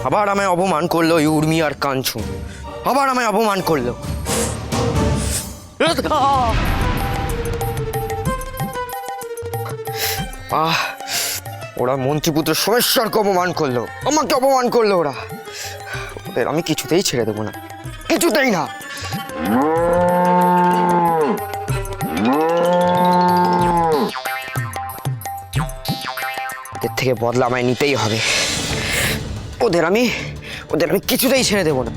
আবার আমায় অপমান করলো উর্মি আর কাঞ্চু, আবার আমায় অপমান করলো। ওরা মন্ত্রীপুত্র সোমেশ্বরকে অপমান করলো, আমাকে অপমান করলো ওরা। ওদের আমি কিছুতেই ছেড়ে দেবো না, কিছুতেই না। এর থেকে বদলা আমায় নিতেই হবে। ওদের আমি কিছুতেই ছেড়ে দেবো না।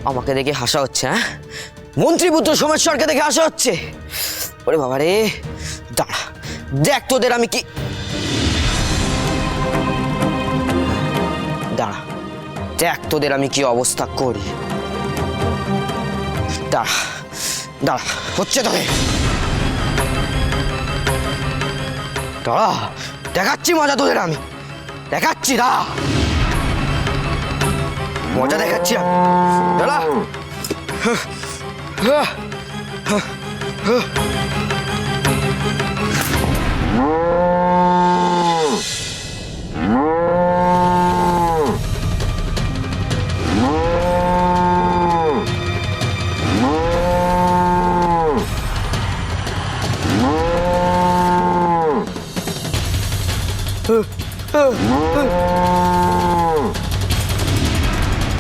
আমাকে দেখে হাসা হচ্ছে, হ্যাঁ? মন্ত্রীপুত্র সোমেশ্বরকে দেখে হাসা হচ্ছে। ওরে বাবা রে, দাঁড়া দেখ তোদের আমি কি, দাঁড়া দেখ তোদের আমি কি অবস্থা করি। দাঁড়া দাঁড়া, হচ্ছে তোকে, দাঁড়া দেখাচ্ছি মজা তোদের, আমি দেখাচ্ছি, দাঁড়া মজা দেখাচ্ছি আমি, দাঁড়া।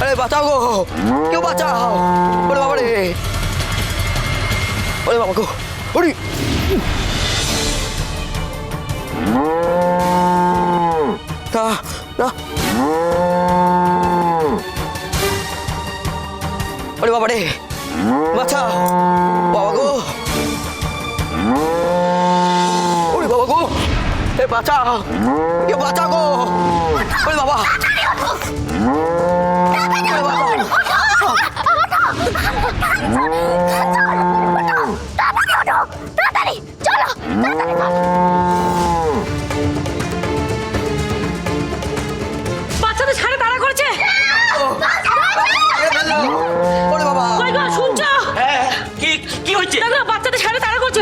अरे बचाओ गो, क्यों बचाओ? अरे बाबा रे, अरे बाबा को, अरे ना ना, अरे बाबा रे, बचाओ बाबा को, अरे बाबा को, ए बचाओ, ये बचाओ गो, अरे बाबा, বাচ্চাদের ছাড়ে তাড়া করেছে। কি হয়েছে? বাচ্চাদের ছাড়ে তাড়া করছে।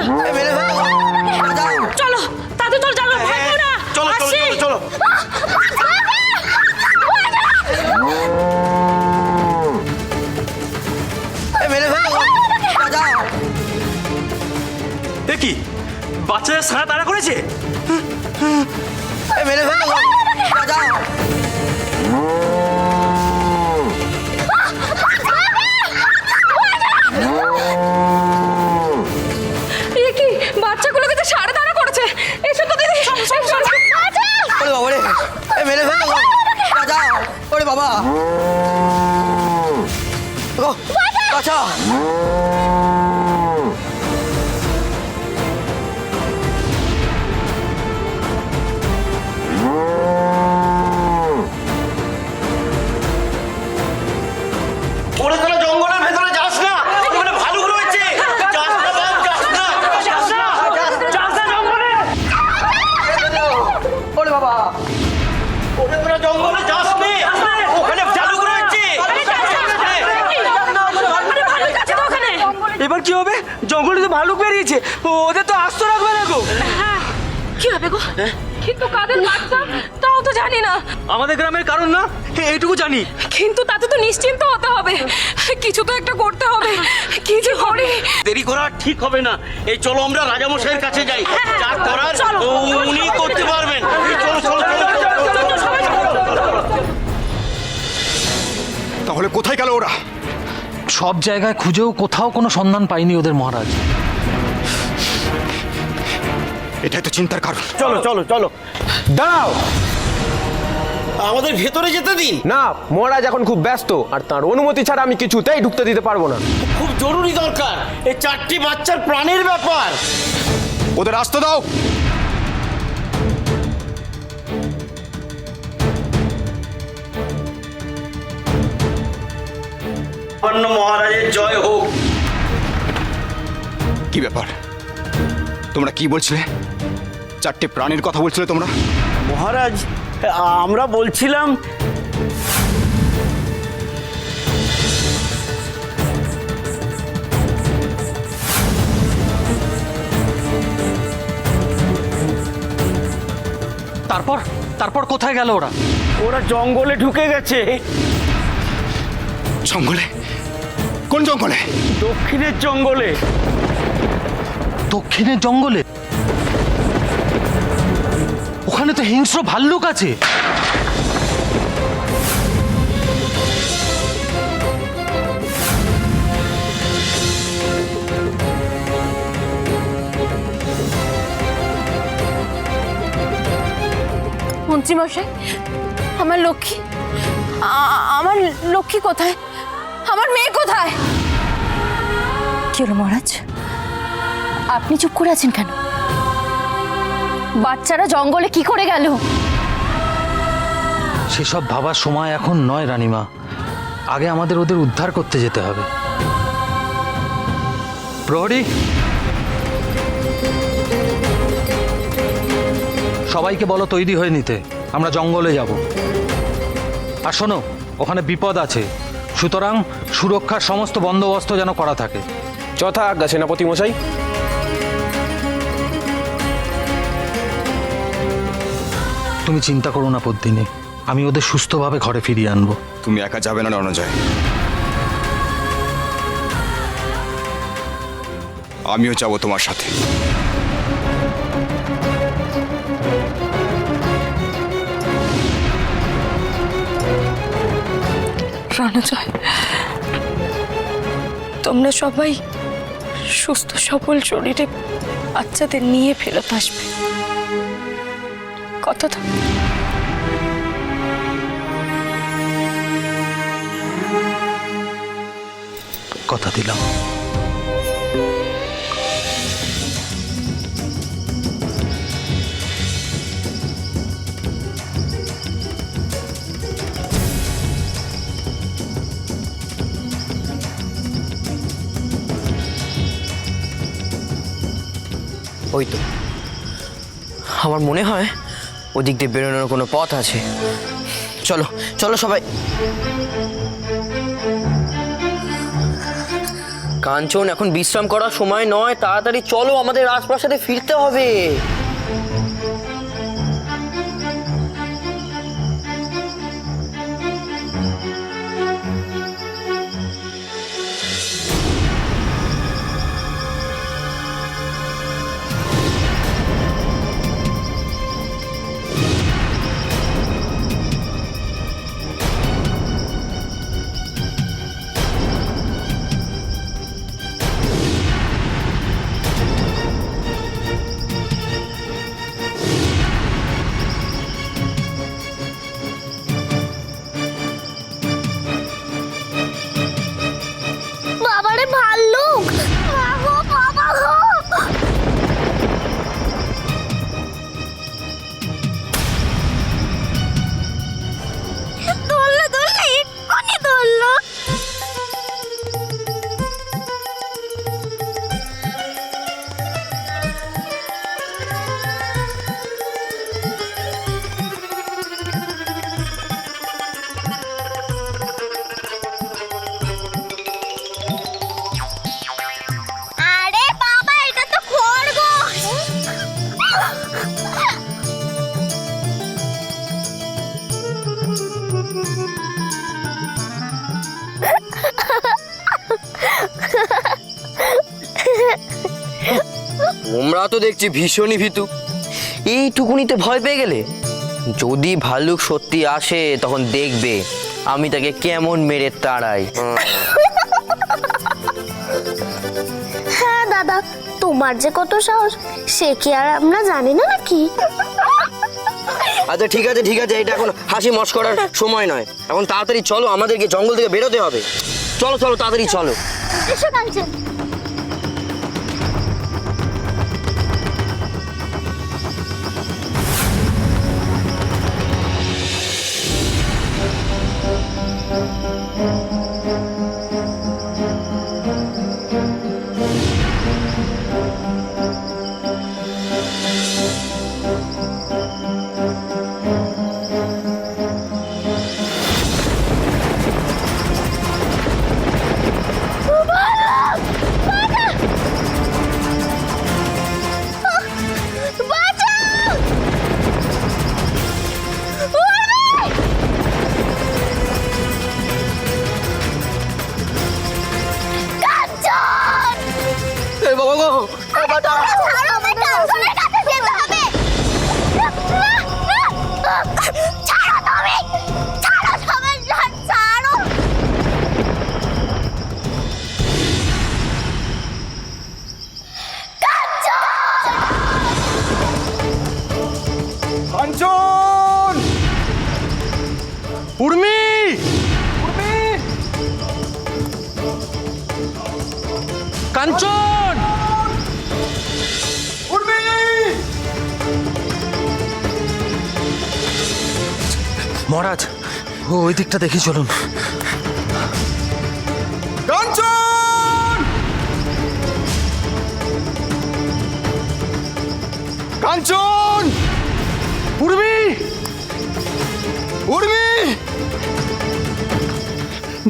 চলো তাদের চল, চলো চলো চলো। কি বাচ্চাদের ছাড়া তাড়া করেছে? কি বাচ্চাগুলোকে তো সাড়ে তাড়া করেছে। এসো তো দিদি, বাবা বাচ্চা জঙ্গলের ভেতরে যাস না, ওখানে ভালুক রয়েছে। ওরে বাবা, জঙ্গলে যাস নে, ওখানে ভালুক রয়েছে। এবার কি হবে? জঙ্গলে তো ভালুক বেরিয়েছে, ওদের তো আস্ত রাখবে না গো। কি হবে গো? কিন্তু কাদের বাচ্চা তাও তো জানি না। আমাদের গ্রামের কারণ না, এইটুকু জানি। কিন্তু তাতে তো নিশ্চিন্ত হতে হবে, কিছু তো একটা করতে হবে। কি যে করি, দেরি করা ঠিক হবে না। এই চলো আমরা রাজামশাইয়ের কাছে যাই, যা করার উনি করতে পারবেন। চলো চলো তাহলে কোথায় গেল ওরা? সব জায়গায় খুঁজেও কোথাও কোনো সন্ধান পাইনি ওদের মহারাজ। এটাই তো চিন্তার কারণ। চলো চলো চলো, দাঁড়াও, আমাদের ভেতরে যেতে দিন। না মহারাজ এখন খুব ব্যস্ত, আর তার অনুমতি ছাড়া আমি কিছুতেই ঢুকতে দিতে পারবো না। খুব জরুরি দরকার, এই 4টি বাচ্চার প্রাণের ব্যাপার। ওদের আসতে দাও। মহারাজের জয় হোক। কি ব্যাপার, তোমরা কি বলছিলে? 4টে প্রাণীর কথা বলছিলে তোমরা? মহারাজ আমরা বলছিলাম তারপর তারপর কোথায় গেল ওরা? ওরা জঙ্গলে ঢুকে গেছে, জঙ্গলে? কোন জঙ্গলে? দক্ষিণের জঙ্গলে। দক্ষিণের জঙ্গলে? ওখানে তো হিংস্র ভাল্লুক আছে। মন্ত্রীমশাই, আমার লক্ষ্মী, আমার লক্ষ্মী কোথায়? আমার মেয়ে কোথায়? কি হলো মহারাজ, আপনি চুপ করে আছেন কেন? বাচ্চারা জঙ্গলে কি করে গেল? সেসব ভাবার সময় এখন নয় রানীমা, আগে আমাদের ওদের উদ্ধার করতে যেতে হবে। প্রহরী, সবাইকে বলো তৈরি হয়ে নিতে, আমরা জঙ্গলে যাব। আর শোনো, ওখানে বিপদ আছে, সুতরাং সুরক্ষার সমস্ত বন্দোবস্ত যেন করা থাকে। যথা আজ্ঞা সেনাপতি মশাই। তুমি চিন্তা করো না পদ্মিনী, আমি ওদের সুস্থভাবে ঘরে ফিরিয়ে আনবো। তুমি একা যাবে না রণজয়, আমিও যাব তোমার সাথে। রণজয়, তোমরা সবাই সুস্থ সবল শরীরে বাচ্চাদের নিয়ে ফেরত আসবে, কথা তো? কথা দিলাম। ওই তো, আমার মনে হয় ওদিক দিয়ে বেরোনোর কোনো পথ আছে। চলো চলো সবাই। কাঞ্চন, এখন বিশ্রাম করার সময় নয়, তাড়াতাড়ি চলো, আমাদের রাজপ্রাসাদে ফিরতে হবে। বাবারে ভাল্লুক! বাবা গো! ধরলো ধরলো, এক্ষুনি ধরলো। আরে বাবা, এটা তো খরগোশ। তোমরা তো দেখছি ভীষণই ভীতু, এইটুকুনিতে ভয় পেয়ে গেলে। যদি ভাল্লুক সত্যি আসে তখন দেখবে আমি তাকে কেমন মেরে তাড়াই। হ্যাঁ দাদা, তোমার যে কত সাহস সে কি আর আমরা জানি না নাকি? আচ্ছা ঠিক আছে ঠিক আছে, এটা এখন হাসি মস্করার সময় নয়, এখন তাড়াতাড়ি চলো, আমাদেরকে জঙ্গল থেকে বেরোতে হবে। চলো চলো তাড়াতাড়ি চলো। এসো কাঞ্চন। উর্মি! কাঞ্চন! মহারাজ, ওই দিকটা দেখি চলুন। কাঞ্চন! কাঞ্চন! উর্মি! উর্মি!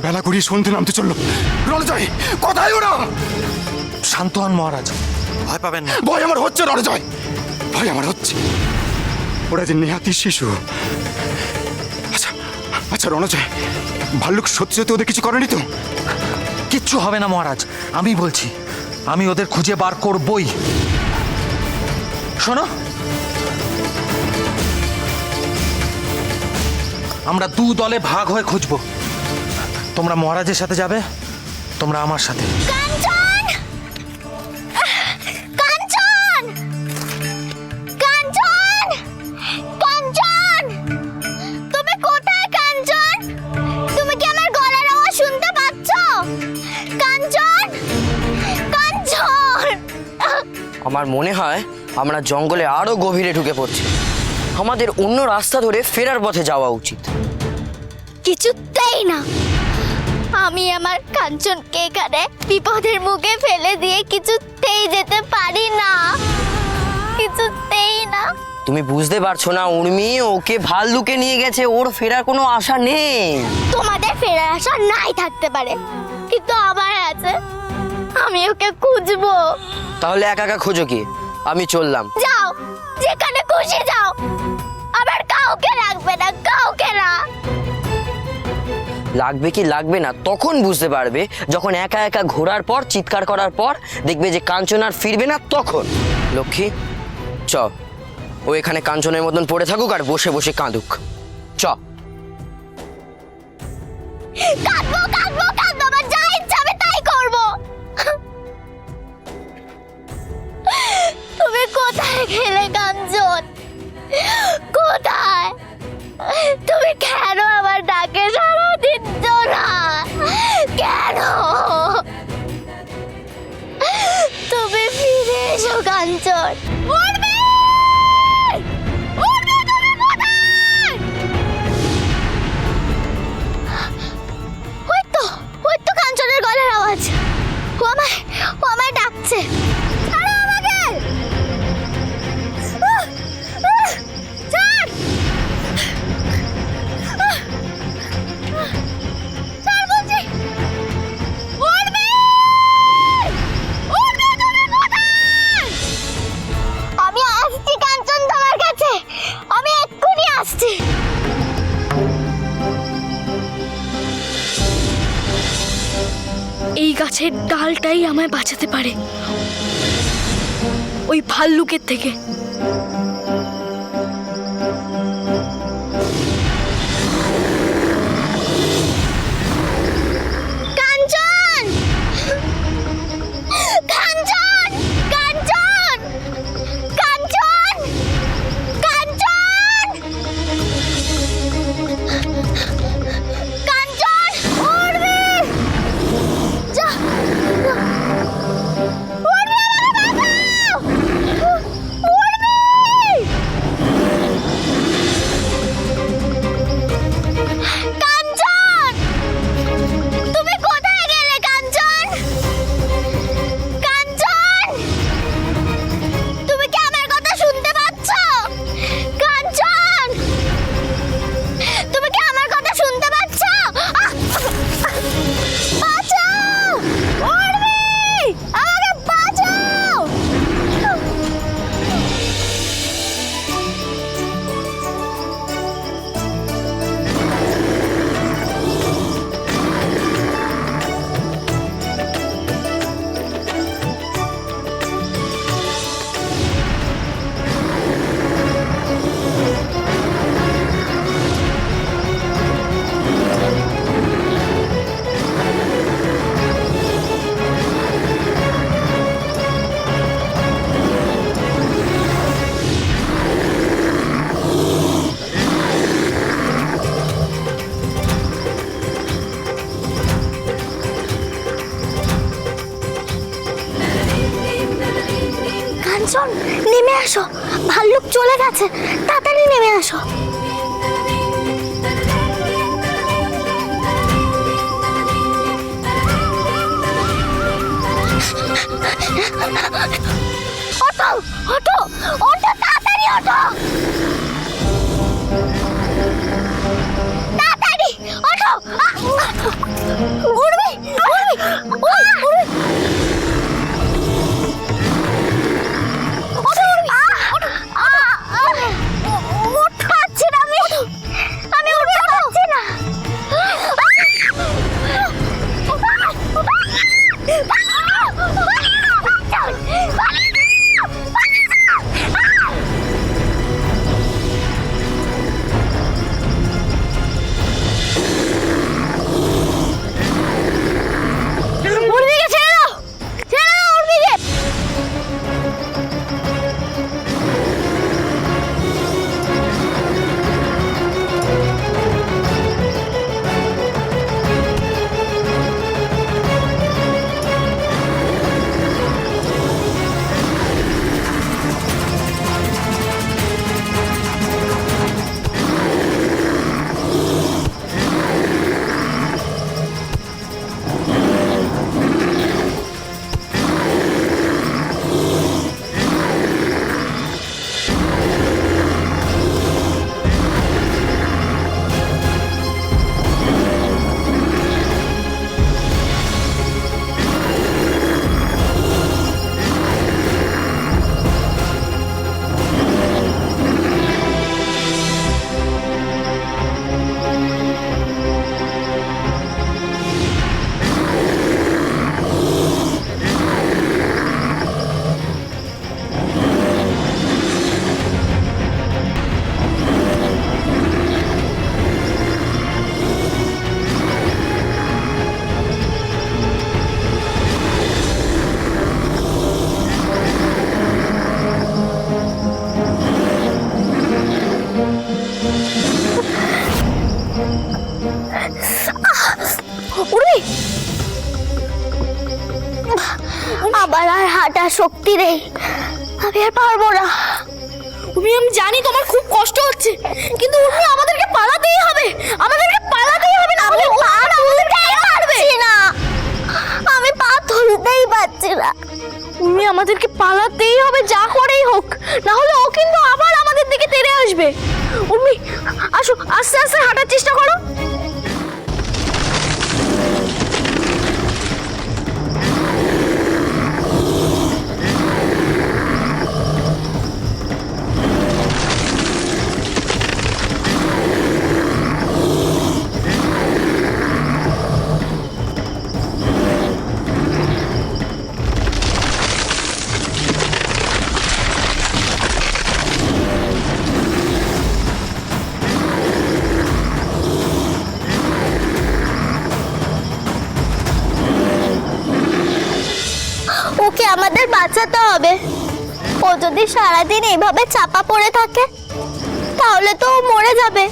বেলা গড়িয়ে সন্ধে নামতে চললো। রণজয়, কোথায় ওরা? শান্ত হন মহারাজ, ভয় পাবেন না। ভয় আমার হচ্ছে রণজয়, ভয় আমার হচ্ছে। ওরা যে নেহাতি শিশু। আচ্ছা আচ্ছা রণজয়, ভাল্লুক সত্যি সত্যি ওদের কিছু করেনি তো? কিচ্ছু হবে না মহারাজ, আমি বলছি, আমি ওদের খুঁজে বার করবই। শোনো, আমরা দু দলে ভাগ হয়ে খুঁজবো। তোমরা মহারাজের সাথে যাবে, তোমরা আমার সাথে। কাঞ্চন! কাঞ্চন! কাঞ্চন! কাঞ্চন! তুমি কোথায় কাঞ্চন? তুমি কি আমার গলার আওয়াজ শুনতে পাচ্ছ? কাঞ্চন! কাঞ্চন! আমার মনে হয় আমরা জঙ্গলে আরো গভীরে ঢুকে পড়ছি। আমাদের অন্য রাস্তা ধরে ফেরার পথে যাওয়া উচিত। কিছুতেই না, আমি আমার কাঞ্চনকে এখানে বিপদের মুখে ফেলে দিয়ে কিছুতেই যেতে পারি না, কিছুতেই না। তুমি বুঝতে পারছো না উর্মি, ওকে ভাল্লুকে নিয়ে গেছে, ওর ফেরার কোনো আশা নেই। তোমাদের ফেরার আশা নাই থাকতে পারে, কিন্তু আমার আছে। আমি ওকে খুঁজবো। তাহলে একা একা খোঁজো কি? আমি চললাম। যাও, যেখানে খুশি যাও, আবার কাউকে লাগবে না, কাউকে না। লাগবে কি লাগবে না তখন বুঝতে পারবে, যখন একা একা ঘোরার পর, চিৎকার করার পর দেখবে যে কাঞ্চন আর ফিরবে না তখন। লক্ষ্মী, চ, ও এখানে কাঞ্চনের মতন পড়ে থাকুক আর বসে বসে কাঁদুক। চ। কাঁদবো কাঁদবো কাঁদবো, আমার যা ইচ্ছা আমি তাই করবো। তুমি কোথায় গেলে কাঞ্চন? কোথায়? তুমি কেন আমার ডাকে সাড়া দিচ্ছ না? কেন? তুমি ফিরে এসো কাঞ্চন। উর্মি! উর্মি, তুমি কোথায়? ওই তো কাঞ্চনের গলার আওয়াজ। ও আমায় ডাকছে। ছাড়ো আমাকে! ছাড়! ছাড় বলছি! উর্মি! উর্মি, তুমি কোথায়? আমি আসছি কাঞ্চন তোমার কাছে, আমি এক্ষুনি আসছি। এই গাছের ডালটাই আমায় বাঁচাতে পারে ওই ভাল্লুকের থেকে। কাঞ্চন! কাঞ্চন! কাঞ্চন! কাঞ্চন! কাঞ্চন! কাঞ্চন! উর্মি! যা! উর্মি, আমাকে বাঁচাও! উর্মি! ভাল্লুক চলে গেছে, তাড়াতাড়ি নেমে আসো। ওঠো ওঠো ওঠো, তাড়াতাড়ি ওঠো, তাড়াতাড়ি ওঠো। উড়বি উড়বি উড়বি। উঠতে পারছি না আমি উঠতে পারছি না। উর্মিকে ছেড়ে দাও, ছেড়ে দাও উর্মিকে। উর্মি, আবার আর হাঁটার শক্তি নেই, আমি আর পারবো না। উর্মি, আমি জানি তোমার খুব কষ্ট হচ্ছে, কিন্তু উর্মি আমাদেরকে পালাতেই হবে, আমাদেরকে পালাতেই হবে, না হলে পা তুলতেই পারবে না। আমি পা তুলতেই পারছি না। উর্মি, আমাদেরকে পালাতেই হবে যা করেই হোক, না হলে ও কিন্তু আবার আমাদের দিকে তেড়ে আসবে। উর্মি, আসো, আস্তে আস্তে হাঁটার চেষ্টা করো। ওকে আমাদের বাঁচাতে হবে। ও যদি সারাদিন এইভাবে চাপা পড়ে থাকে তাহলে তো ও মরে যাবে,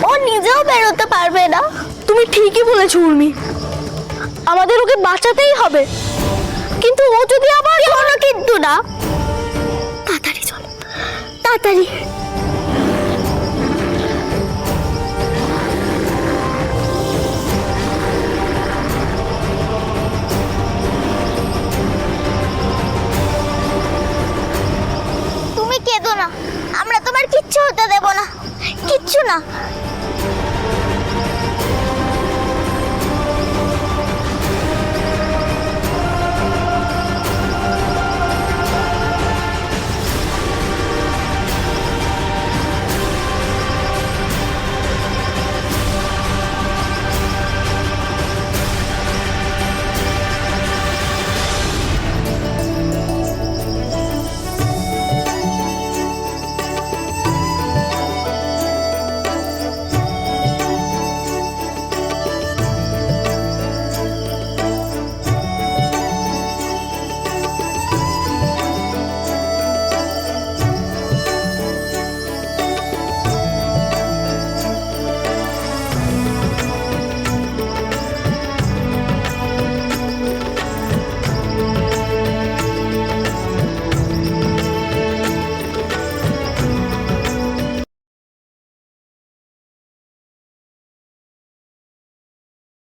ও নিজেও বেরোতে পারবে না। তুমি ঠিকই বলেছো উর্মি, আমাদের ওকে বাঁচাতেই হবে, কিন্তু ও যদি আবার কোনো কিন্তু না। তাড়াতাড়ি চলো, তাড়াতাড়ি। কেঁদো না, আমরা তোমার কিচ্ছু হতে দেব না, কিচ্ছু না।